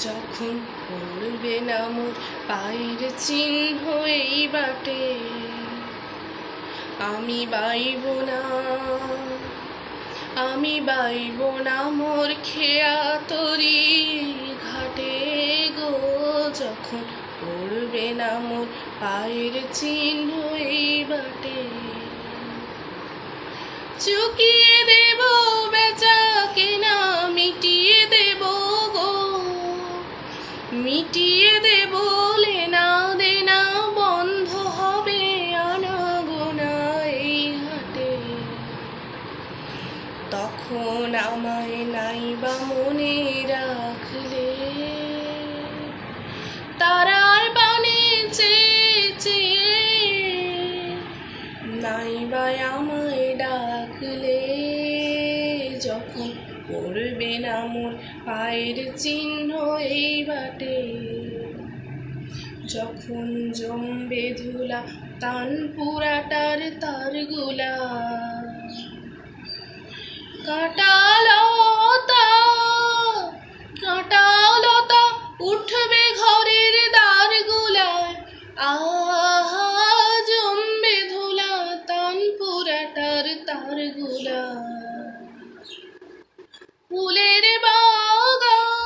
যখন পড়বে না মোর পায়ের চিহ্ন এই বাটে, আমি বাইব না, আমি বাইব না মোর খেয়া তরি ঘাটে গো। যখন পড়বে না মোর পায়ের চিহ্ন এই বাটে, চুকিয়ে দেব বেচা কেনা, মিটিয়ে দেব গো, মিটিয়ে দেব লেনা দেনা, বন্ধ হবে আনাগোনা এই হাটে। তখন আমায় নাইবা মনে রাখলে, তারার বানে চেয়ে চেয়ে নাইবা আমায় ডাকলে। যখন পড়বে না মোর পায়ের চিহ্ন এই বাটে, যখন জমবে ধুলা তান পুরাটার তারগুলা, কাঁটালতা কাঁটালতা উঠবে ঘরের দ্বারগুলায়,